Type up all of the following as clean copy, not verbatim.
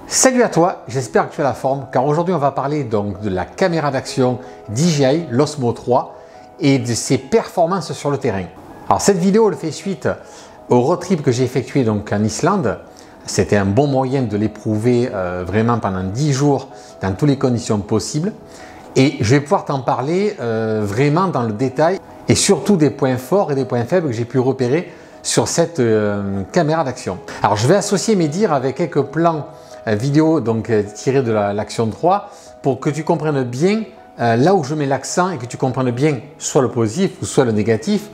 Salut à toi, j'espère que tu as la forme car aujourd'hui on va parler donc de la caméra d'action DJI l'Osmo 3 et de ses performances sur le terrain. Alors cette vidéo elle fait suite au road trip que j'ai effectué donc en Islande. C'était un bon moyen de l'éprouver vraiment pendant 10 jours dans toutes les conditions possibles et je vais pouvoir t'en parler vraiment dans le détail et surtout des points forts et des points faibles que j'ai pu repérer sur cette caméra d'action. Alors je vais associer mes dires avec quelques plans vidéo donc tirée de l'Action 3 pour que tu comprennes bien là où je mets l'accent et que tu comprennes bien soit le positif ou soit le négatif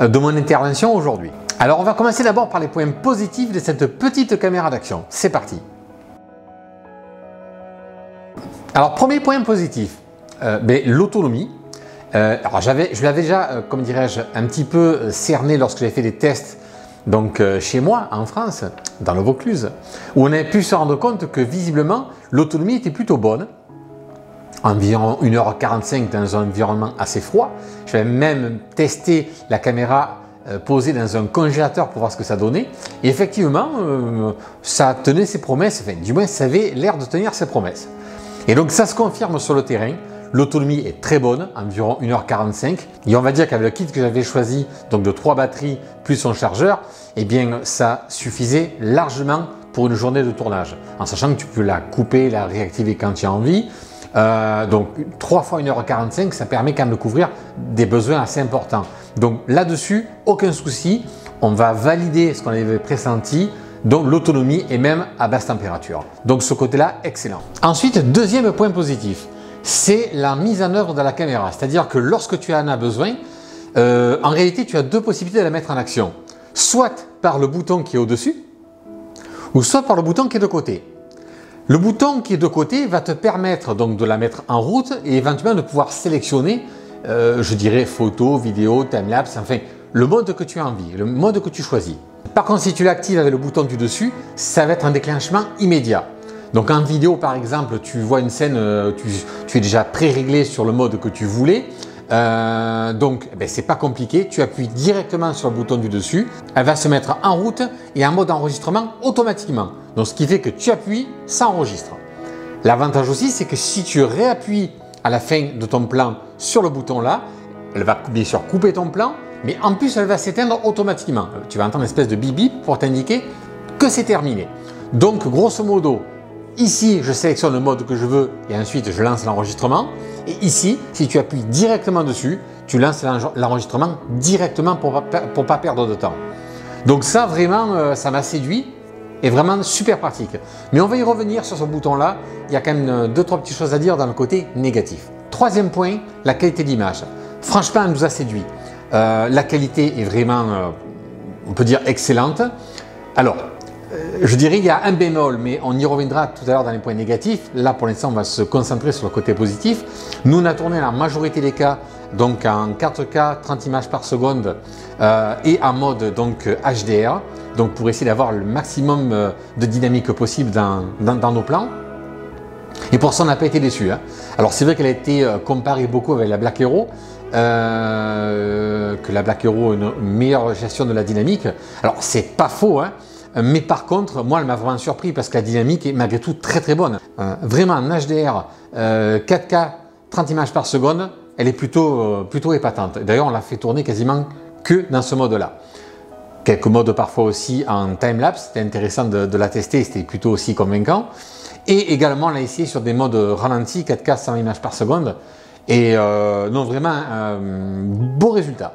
de mon intervention aujourd'hui. Alors on va commencer d'abord par les points positifs de cette petite caméra d'action. C'est parti. Alors premier point positif, l'autonomie. Alors je l'avais déjà, comme dirais-je, un petit peu cerné lorsque j'ai fait des tests donc chez moi en France, dans le Vaucluse, où on avait pu se rendre compte que visiblement l'autonomie était plutôt bonne, environ 1h45 dans un environnement assez froid. J'avais même testé la caméra posée dans un congélateur pour voir ce que ça donnait et effectivement ça tenait ses promesses, enfin, du moins ça avait l'air de tenir ses promesses. Et donc ça se confirme sur le terrain. L'autonomie est très bonne, environ 1h45. Et on va dire qu'avec le kit que j'avais choisi, donc de 3 batteries plus son chargeur, eh bien ça suffisait largement pour une journée de tournage. En sachant que tu peux la couper, la réactiver quand tu as envie. Donc 3 fois 1h45, ça permet quand même de couvrir des besoins assez importants. Donc là-dessus, aucun souci. On va valider ce qu'on avait pressenti. Donc l'autonomie est même à basse température. Donc ce côté-là, excellent. Ensuite, deuxième point positif. C'est la mise en œuvre de la caméra. C'est-à-dire que lorsque tu en as besoin, en réalité, tu as deux possibilités de la mettre en action. Soit par le bouton qui est au-dessus, ou soit par le bouton qui est de côté. Le bouton qui est de côté va te permettre donc de la mettre en route et éventuellement de pouvoir sélectionner, je dirais, photo, vidéo, timelapse, enfin, le mode que tu as envie, le mode que tu choisis. Par contre, si tu l'actives avec le bouton du dessus, ça va être un déclenchement immédiat. Donc en vidéo par exemple, tu vois une scène, tu es déjà pré-réglé sur le mode que tu voulais. Donc c'est pas compliqué, tu appuies directement sur le bouton du dessus, elle va se mettre en route et en mode enregistrement automatiquement. Donc ce qui fait que tu appuies, ça enregistre. L'avantage aussi c'est que si tu réappuies à la fin de ton plan sur le bouton là, elle va bien sûr couper ton plan, mais en plus elle va s'éteindre automatiquement. Tu vas entendre une espèce de bip bip pour t'indiquer que c'est terminé. Donc grosso modo, ici, je sélectionne le mode que je veux et ensuite je lance l'enregistrement. Et ici, si tu appuies directement dessus, tu lances l'enregistrement directement pour ne pas perdre de temps. Donc ça, vraiment, ça m'a séduit et vraiment super pratique. Mais on va y revenir sur ce bouton-là. Il y a quand même 2-3 petites choses à dire dans le côté négatif. Troisième point, la qualité d'image. Franchement, elle nous a séduit. La qualité est vraiment, on peut dire, excellente. Alors, je dirais qu'il y a un bémol, mais on y reviendra tout à l'heure dans les points négatifs. Là, pour l'instant, on va se concentrer sur le côté positif. Nous, on a tourné la majorité des cas donc en 4K, 30 images par seconde et en mode donc HDR, donc pour essayer d'avoir le maximum de dynamique possible dans nos plans. Et pour ça, on n'a pas été déçus. Alors, c'est vrai qu'elle a été comparée beaucoup avec la Black Hero, que la Black Hero a une meilleure gestion de la dynamique. Alors, c'est pas faux, mais par contre, moi, elle m'a vraiment surpris parce que la dynamique est malgré tout très très bonne. Vraiment en HDR, 4K, 30 images par seconde, elle est plutôt épatante. D'ailleurs, on l'a fait tourner quasiment que dans ce mode-là. Quelques modes parfois aussi en time-lapse, c'était intéressant de la tester, c'était plutôt aussi convaincant. Et également, on l'a essayé sur des modes ralentis, 4K, 100 images par seconde. Et non, vraiment, beau résultat.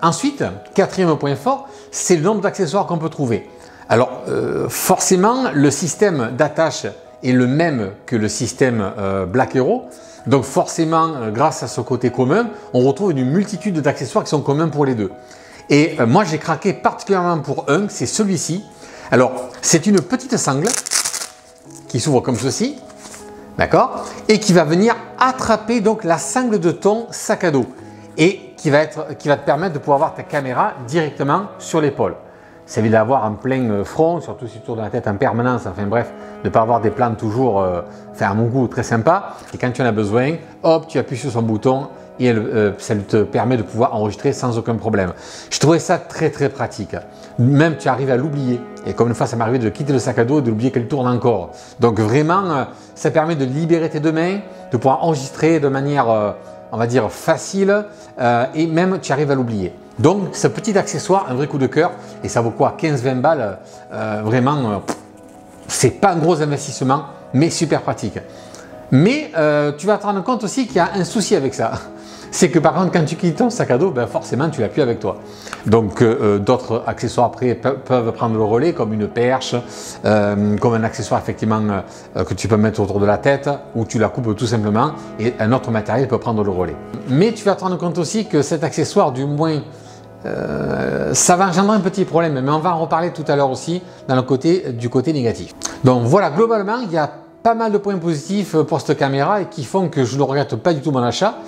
Ensuite, quatrième point fort, c'est le nombre d'accessoires qu'on peut trouver. Alors forcément, le système d'attache est le même que le système Black Hero. Donc forcément, grâce à ce côté commun, on retrouve une multitude d'accessoires qui sont communs pour les deux. Et moi, j'ai craqué particulièrement pour un, c'est celui-ci. Alors, c'est une petite sangle qui s'ouvre comme ceci, d'accord, et qui va venir attraper donc la sangle de ton sac à dos et qui va te permettre de pouvoir avoir ta caméra directement sur l'épaule. Ça évite d'avoir en plein front, surtout si tu tournes la tête en permanence, enfin bref, de ne pas avoir des plans toujours, à mon goût, très sympa. Et quand tu en as besoin, hop, tu appuies sur son bouton et ça te permet de pouvoir enregistrer sans aucun problème. Je trouvais ça très pratique. Même tu arrives à l'oublier. Et comme une fois ça m'est arrivé de quitter le sac à dos et de l'oublier qu'elle tourne encore. Donc vraiment, ça permet de libérer tes deux mains, de pouvoir enregistrer de manière, on va dire, facile et même tu arrives à l'oublier. Donc ce petit accessoire, un vrai coup de cœur, et ça vaut quoi, 15-20 balles, vraiment, c'est pas un gros investissement, mais super pratique. Mais tu vas te rendre compte aussi qu'il y a un souci avec ça. C'est que par contre, quand tu quittes ton sac à dos, ben forcément, tu l'as plus avec toi. Donc, d'autres accessoires après peuvent prendre le relais, comme une perche, comme un accessoire effectivement que tu peux mettre autour de la tête, ou tu la coupes tout simplement, et un autre matériel peut prendre le relais. Mais tu vas te rendre compte aussi que cet accessoire, du moins, ça va engendrer un petit problème, mais on va en reparler tout à l'heure aussi dans du côté négatif. Donc voilà, globalement, il y a pas mal de points positifs pour cette caméra et qui font que je ne regrette pas du tout mon achat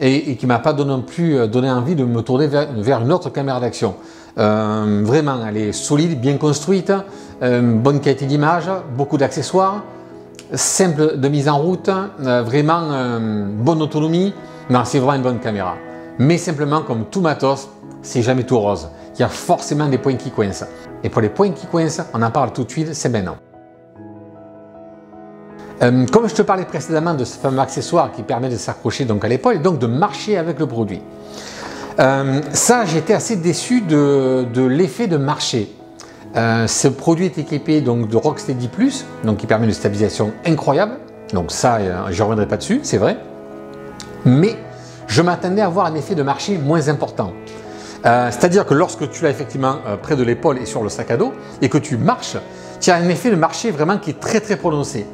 et qui ne m'a pas non plus donné envie de me tourner vers une autre caméra d'action. Vraiment, elle est solide, bien construite, bonne qualité d'image, beaucoup d'accessoires, simple de mise en route, vraiment bonne autonomie. Non, c'est vraiment une bonne caméra. Mais simplement, comme tout matos, c'est jamais tout rose. Il y a forcément des points qui coincent. Et pour les points qui coincent, on en parle tout de suite, c'est maintenant. Comme je te parlais précédemment de ce fameux accessoire qui permet de s'accrocher donc à l'épaule et donc de marcher avec le produit. Ça, j'étais assez déçu de l'effet de marcher. Ce produit est équipé donc de Rocksteady Plus, donc qui permet une stabilisation incroyable. Donc ça, je ne reviendrai pas dessus, c'est vrai. Mais je m'attendais à avoir un effet de marcher moins important. C'est-à-dire que lorsque tu l'as effectivement près de l'épaule et sur le sac à dos et que tu marches, tu as un effet de marcher vraiment qui est très prononcé.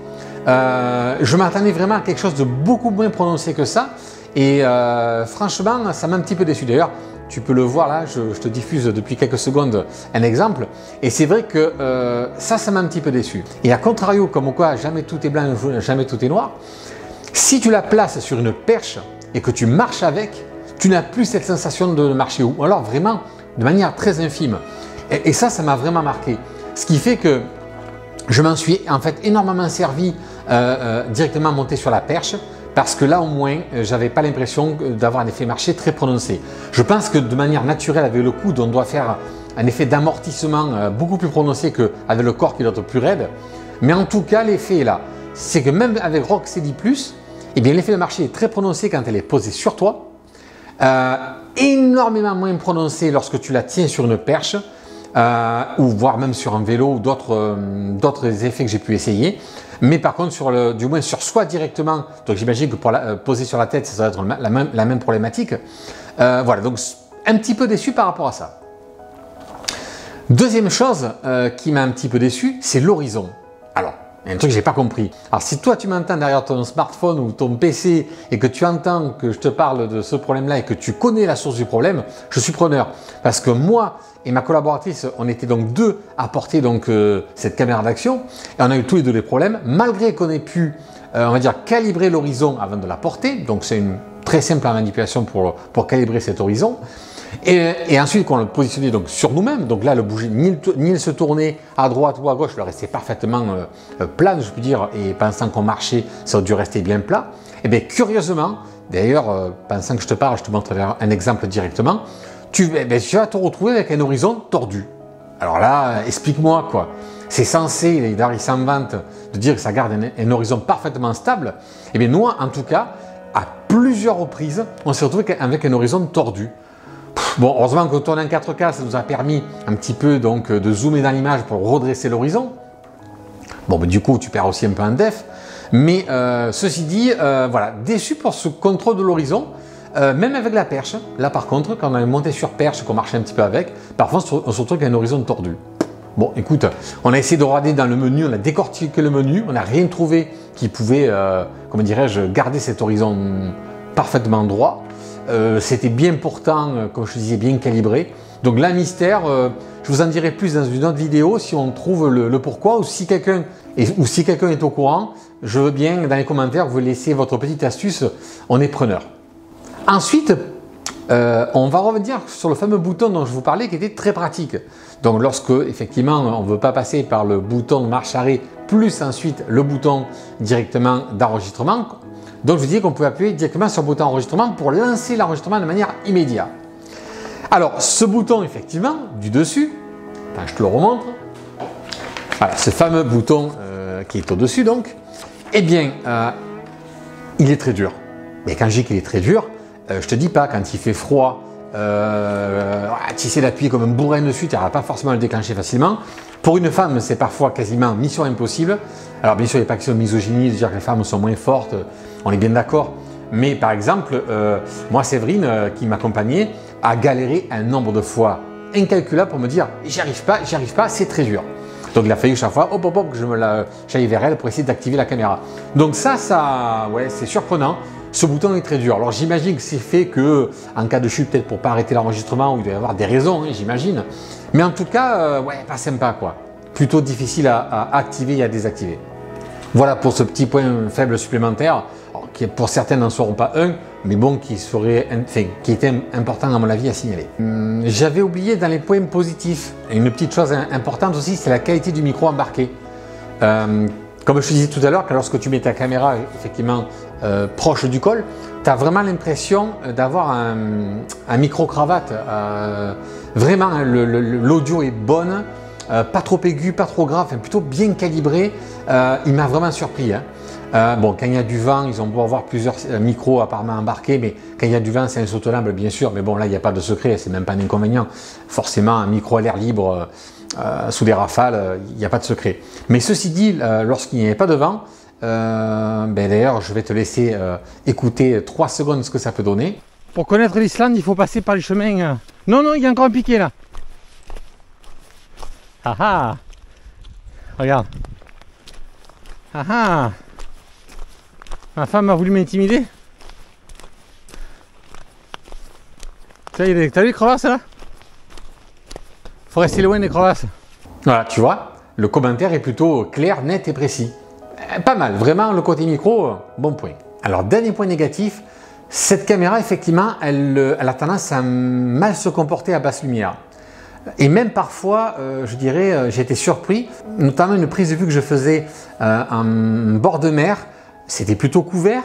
Je m'attendais vraiment à quelque chose de beaucoup moins prononcé que ça et franchement ça m'a un petit peu déçu. D'ailleurs tu peux le voir là, je te diffuse depuis quelques secondes un exemple et c'est vrai que ça m'a un petit peu déçu. Et à contrario, comme quoi jamais tout est blanc, jamais tout est noir, si tu la places sur une perche et que tu marches avec, tu n'as plus cette sensation de marcher ou alors vraiment de manière très infime et ça m'a vraiment marqué. Ce qui fait que je m'en suis en fait énormément servi directement monté sur la perche parce que là au moins j'avais pas l'impression d'avoir un effet marché très prononcé. Je pense que de manière naturelle avec le coude on doit faire un effet d'amortissement beaucoup plus prononcé qu'avec le corps qui doit être plus raide. Mais en tout cas l'effet est là. C'est que même avec Rocksteady Plus, eh bien l'effet de marché est très prononcé quand elle est posée sur toi, énormément moins prononcé lorsque tu la tiens sur une perche. Ou voire même sur un vélo ou d'autres effets que j'ai pu essayer. Mais par contre, du moins sur soi directement, donc j'imagine que pour la poser sur la tête, ça doit être la même problématique. Voilà, donc un petit peu déçu par rapport à ça. Deuxième chose qui m'a un petit peu déçu, c'est l'horizon. Alors, il y a un truc que je n'ai pas compris. Alors si toi tu m'entends derrière ton smartphone ou ton PC et que tu entends que je te parle de ce problème-là et que tu connais la source du problème, je suis preneur. Parce que moi et ma collaboratrice, on était donc deux à porter donc, cette caméra d'action et on a eu tous les deux des problèmes. Malgré qu'on ait pu, on va dire, calibrer l'horizon avant de la porter, donc c'est une très simple manipulation pour calibrer cet horizon. Et ensuite, quand on le positionnait donc sur nous-mêmes, donc là, le bouger, ni il se tournait à droite ou à gauche, il restait parfaitement plat, je peux dire, et pensant qu'on marchait, ça aurait dû rester bien plat. Et bien, curieusement, d'ailleurs, pensant que je te parle, je te montre un exemple directement, tu vas te retrouver avec un horizon tordu. Alors là, explique-moi quoi. C'est censé, il s'en vante de dire que ça garde un horizon parfaitement stable. Et bien, nous, en tout cas, à plusieurs reprises, on s'est retrouvé avec un horizon tordu. Bon, heureusement que tourner en 4K, ça nous a permis un petit peu donc, de zoomer dans l'image pour redresser l'horizon. Bon, du coup, tu perds aussi un peu en def. Mais ceci dit, voilà, déçu pour ce contrôle de l'horizon, même avec la perche. Là, par contre, quand on est monté sur perche, qu'on marchait un petit peu avec, parfois on se retrouve avec un horizon tordu. Bon, écoute, on a essayé de regarder dans le menu, on a décortiqué le menu, on n'a rien trouvé qui pouvait, comment dirais-je, garder cet horizon parfaitement droit. C'était bien pourtant, comme je te disais, bien calibré. Donc là, mystère, je vous en dirai plus dans une autre vidéo si on trouve le pourquoi ou si quelqu'un est au courant. Je veux bien dans les commentaires vous laisser votre petite astuce, on est preneur. Ensuite, on va revenir sur le fameux bouton dont je vous parlais qui était très pratique. Donc lorsque effectivement on ne veut pas passer par le bouton de marche arrêt plus ensuite le bouton directement d'enregistrement, Donc je vous disais qu'on pouvait appuyer directement sur le bouton enregistrement pour lancer l'enregistrement de manière immédiate. Alors ce bouton effectivement du dessus, je te le remontre, voilà, ce fameux bouton qui est au-dessus donc, eh bien il est très dur. Mais quand je dis qu'il est très dur, je te dis pas quand il fait froid, tu essaies d'appuyer comme un bourrin dessus, tu n'arrives pas forcément à le déclencher facilement. Pour une femme, c'est parfois quasiment mission impossible. Alors bien sûr, il n'y a pas question de misogynie, de dire que les femmes sont moins fortes, on est bien d'accord. Mais par exemple, moi Séverine, qui m'accompagnait, a galéré un nombre de fois incalculable pour me dire « j'y arrive pas, c'est très dur ». Donc il a fallu chaque fois, hop, que j'aille vers elle pour essayer d'activer la caméra. Donc ça, ouais, c'est surprenant. Ce bouton est très dur. Alors j'imagine que c'est fait que en cas de chute, peut-être pour pas arrêter l'enregistrement, ou il doit y avoir des raisons, hein, j'imagine. Mais en tout cas, ouais, pas sympa quoi. Plutôt difficile à activer et à désactiver. Voilà pour ce petit point faible supplémentaire, alors, qui pour certains n'en seront pas un, mais bon, qui était important à mon avis à signaler. J'avais oublié dans les points positifs, une petite chose importante aussi, c'est la qualité du micro embarqué. Comme je te disais tout à l'heure, que lorsque tu mets ta caméra effectivement proche du col, tu as vraiment l'impression d'avoir un micro-cravate. Vraiment, l'audio est bonne, pas trop aigu, pas trop grave, plutôt bien calibré. Il m'a vraiment surpris. Bon, quand il y a du vent, ils ont beau avoir plusieurs micros apparemment embarqués, mais quand il y a du vent, c'est un sautolamble bien sûr, mais bon, là, il n'y a pas de secret, c'est même pas un inconvénient. Forcément, un micro à l'air libre, sous des rafales, il n'y a pas de secret. Mais ceci dit, lorsqu'il n'y avait pas de vent, d'ailleurs, je vais te laisser écouter 3 secondes ce que ça peut donner. Pour connaître l'Islande, il faut passer par les chemins. Non, il y a encore un piquet là. Ah ah! Regarde. Ah ah! Ma femme a voulu m'intimider. T'as vu les crevasses là? Faut rester loin des crevasses. Voilà, tu vois, le commentaire est plutôt clair, net et précis. Pas mal, vraiment le côté micro, bon point. Alors, dernier point négatif, cette caméra, effectivement, elle a tendance à mal se comporter à basse lumière. Et même parfois, je dirais, j'ai été surpris, notamment une prise de vue que je faisais en bord de mer, c'était plutôt couvert,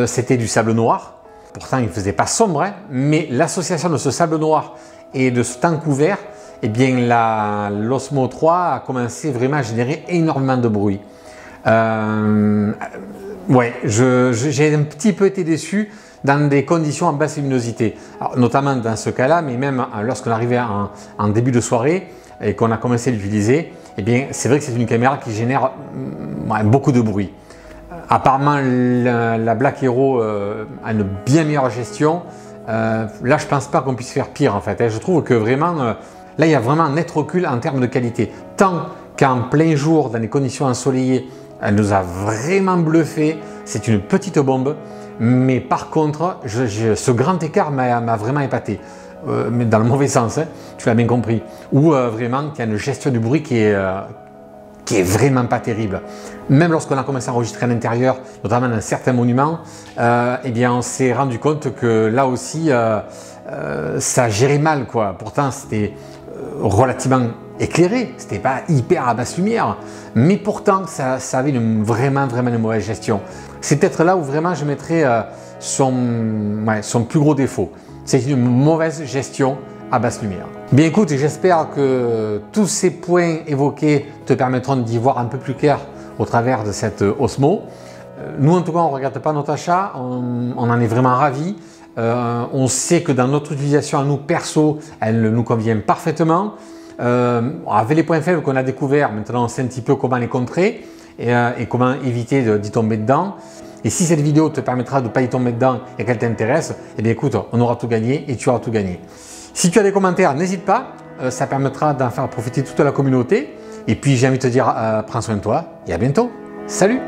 c'était du sable noir. Pourtant, il ne faisait pas sombre, hein, mais l'association de ce sable noir et de ce temps couvert, eh bien, l'Osmo 3 a commencé vraiment à générer énormément de bruit. Ouais, j'ai un petit peu été déçu dans des conditions en basse luminosité. Alors, notamment dans ce cas-là, mais même lorsqu'on arrivait en début de soirée et qu'on a commencé à l'utiliser, eh bien, c'est vrai que c'est une caméra qui génère beaucoup de bruit. Apparemment, la Black Hero a une bien meilleure gestion. Là, je pense pas qu'on puisse faire pire en fait. Je trouve que vraiment, là, il y a vraiment un net recul en termes de qualité. Tant qu'en plein jour, dans des conditions ensoleillées, elle nous a vraiment bluffé. C'est une petite bombe. Mais par contre, ce grand écart m'a vraiment épaté. Mais dans le mauvais sens, hein, tu l'as bien compris. Ou vraiment, il y a une gestion du bruit qui est vraiment pas terrible. Même lorsqu'on a commencé à enregistrer à l'intérieur, notamment dans certains monuments, eh bien, on s'est rendu compte que là aussi, ça gérait mal, quoi. Pourtant, c'était relativement éclairé, c'était pas hyper à basse lumière, mais pourtant, ça avait vraiment une mauvaise gestion. C'est peut-être là où vraiment je mettrais son plus gros défaut. C'est une mauvaise gestion à basse lumière. Bien écoute, j'espère que tous ces points évoqués te permettront d'y voir un peu plus clair au travers de cette Osmo. Nous en tout cas, on ne regrette pas notre achat, on en est vraiment ravis. On sait que dans notre utilisation à nous perso, elle nous convient parfaitement. Avec les points faibles qu'on a découverts, maintenant on sait un petit peu comment les contrer et comment éviter d'y tomber dedans. Et si cette vidéo te permettra de ne pas y tomber dedans et qu'elle t'intéresse, eh bien écoute, on aura tout gagné et tu auras tout gagné. Si tu as des commentaires, n'hésite pas, ça permettra d'en faire profiter toute la communauté. Et puis j'ai envie de te dire, prends soin de toi et à bientôt. Salut!